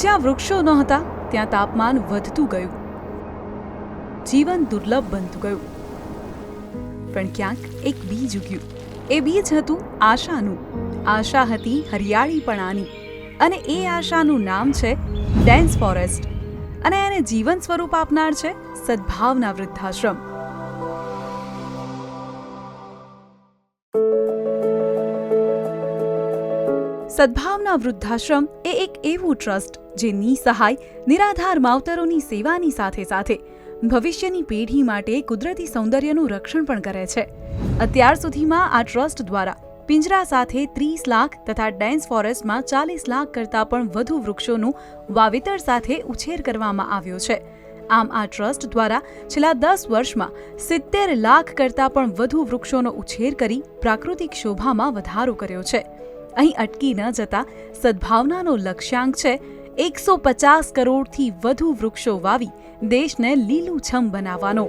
જ્યાં વૃક્ષો નહોતા ત્યાં તાપમાન વધતું ગયું, જીવન દુર્લભ બનતું ગયું. પણ ક્યાંક એક બીજ ઉગ્યું. એ બીજ હતું આશાનું. આશા હતી હરિયાળીપણાની, અને એ આશાનું નામ છે ડેન્સ ફોરેસ્ટ. અને એને જીવન સ્વરૂપ આપનાર છે સદભાવના વૃદ્ધાશ્રમ. સદભાવના વૃદ્ધાશ્રમ એ એક એવું ટ્રસ્ટ જે નિસહાય નિરાધાર માવતરોની સેવાની સાથે સાથે ભવિષ્યની પેઢી માટે કુદરતી સૌંદર્યનું રક્ષણ પણ કરે છે. અત્યાર સુધીમાં આ ટ્રસ્ટ દ્વારા પિંજરા સાથે 30 લાખ તથા ડેન્સ ફોરેસ્ટમાં 40 લાખ કરતાં પણ વધુ વૃક્ષોનું વાવેતર સાથે ઉછેર કરવામાં આવ્યો છે. આમ આ ટ્રસ્ટ દ્વારા છેલ્લા 10 વર્ષમાં 70 લાખ કરતાં પણ વધુ વૃક્ષોનો ઉછેર કરી પ્રાકૃતિક શોભામાં વધારો કર્યો છે. અહીં અટકી ન જતા સદભાવનાનો લક્ષ્યાંક છે 150 કરોડથી વધુ વૃક્ષો વાવી દેશને લીલુંછમ બનાવવાનો.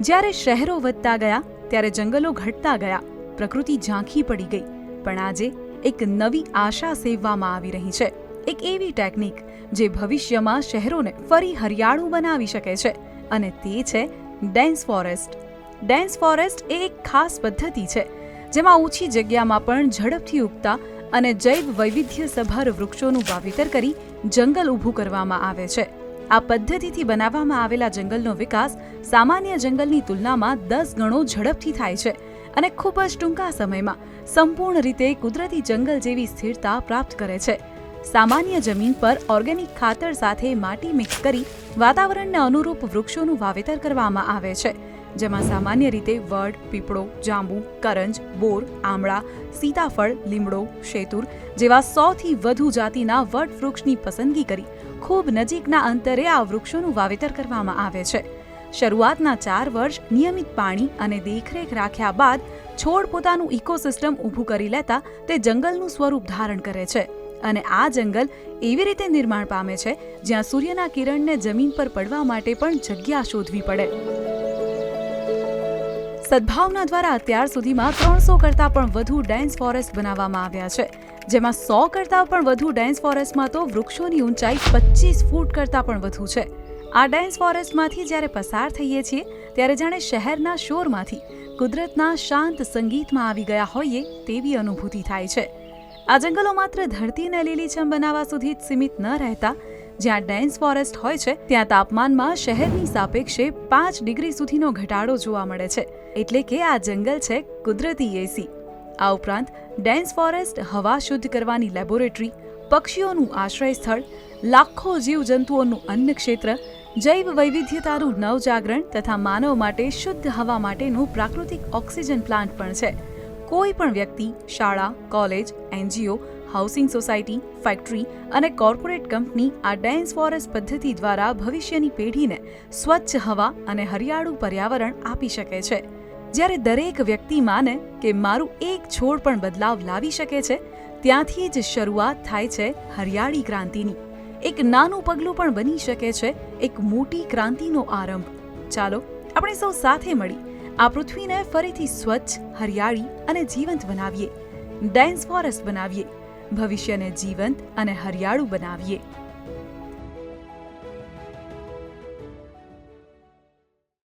જ્યારે શહેરો વધતા ગયા ત્યારે જંગલો ઘટતા ગયા, પ્રકૃતિ ઝાંખી પડી ગઈ. પણ આજે એક નવી આશા સેવવામાં આવી રહી છે. એક એવી ટેકનિક જે ભવિષ્યમાં શહેરોને ફરી હરિયાળું બનાવી શકે છે, અને તે છે ડેન્સ ફોરેસ્ટ. ડેન્સ ફોરેસ્ટ એ એક ખાસ પદ્ધતિ છે જેમાં ઓછી જગ્યામાં પણ ઝડપથી ઉગતા અને જૈવ વૈવિધ્યસભર વૃક્ષોનું વાવેતર કરી જંગલ ઊભું કરવામાં આવે છે. આ પદ્ધતિથી બનાવવામાં આવેલા જંગલનો વિકાસ સામાન્ય જંગલની તુલનામાં 10 ગણો ઝડપથી થાય છે અને ખૂબ જ ટૂંકા સમયમાં સંપૂર્ણ રીતે કુદરતી જંગલ જેવી સ્થિરતા પ્રાપ્ત કરે છે. સામાન્ય જમીન પર ઓર્ગેનિક ખાતર સાથે માટી મિક્સ કરી વાતાવરણને અનુરૂપ વૃક્ષોનું વાવેતર કરવામાં આવે છે, જેમાં સામાન્ય રીતે વડ, પીપળો, જાંબુ, કરંજ, બોર, આમળા, સીતાફળ, લીમડો, શેતુર જેવા 100થી વધુ જાતિના વડ વૃક્ષની પસંદગી કરી ખૂબ નજીકના અંતરે આ વૃક્ષોનું વાવેતર કરવામાં આવે છે. શરૂઆતના 4 વર્ષ નિયમિત પાણી અને દેખરેખ રાખ્યા બાદ છોડ પોતાનું ઇકોસિસ્ટમ ઊભું કરી લેતા તે જંગલનું સ્વરૂપ ધારણ કરે છે. અને આ જંગલ એવી રીતે નિર્માણ પામે છે જ્યાં સૂર્યના કિરણને જમીન પર પડવા માટે પણ જગ્યા શોધવી પડે. સદભાવના દ્વારા અત્યાર સુધીમાં 300 કરતાં પણ વધુ ડેન્સ ફોરેસ્ટ બનાવવામાં આવ્યા છે, જેમાં 100 કરતાં પણ વધુ ડેન્સ ફોરેસ્ટમાં તો વૃક્ષોની ઊંચાઈ 25 ફૂટ કરતાં પણ વધુ છે. આ ડેન્સ ફોરેસ્ટમાંથી જ્યારે પસાર થઈએ છીએ ત્યારે જાણે શહેરના શોરમાંથી કુદરતના શાંત સંગીતમાં આવી ગયા હોઈએ તેવી અનુભૂતિ થાય છે. આ જંગલો માત્ર ધરતીને લીલીછમ બનાવવા સુધી જ સીમિત ન રહેતા, જ્યાં ડેન્સ ફોરેસ્ટ હોય છે ત્યાં તાપમાનમાં શહેરની સાપેક્ષે 5 ડિગ્રી સુધીનો ઘટાડો જોવા મળે છે. એટલે કે આ જંગલ છે કુદરતી એસી. આ ઉપરાંત ડેન્સ ફોરેસ્ટ હવા શુદ્ધ કરવાની લેબોરેટરી, પક્ષીઓનું આશ્રય સ્થળ, લાખો જીવજંતુઓનું અન્ન ક્ષેત્ર, જૈવ વૈવિધ્યતાનું નવજાગરણ તથા માનવ માટે શુદ્ધ હવા માટેનું પ્રાકૃતિક ઓક્સિજન પ્લાન્ટ પણ છે. કોઈ પણ વ્યક્તિ, શાળા, college, NGO, housing society, factory અને કોર્પોરેટ કંપની આ ડેન્સ ફોરેસ્ટ પદ્ધતિ દ્વારા ભવિષ્યની પેઢીને સ્વચ્છ હવા અને હરિયાળું પર્યાવરણ આપી શકે છે. જ્યારે દરેક વ્યક્તિ માને કે મારું એક છોડ પણ બદલાવ લાવી શકે છે, ત્યાંથી જ શરૂઆત થાય છે હરિયાળી ક્રાંતિની. એક નાનું પગલું પણ બની શકે છે એક મોટી ક્રાંતિનો આરંભ. ચાલો આપણે સૌ સાથે મળી આ પૃથ્વીને ફરીથી સ્વચ્છ, હરિયાળી અને જીવંત બનાવીએ. ડેન્સ ફોરેસ્ટ બનાવીએ. ભવિષ્યને જીવંત અને હરિયાળું બનાવીએ.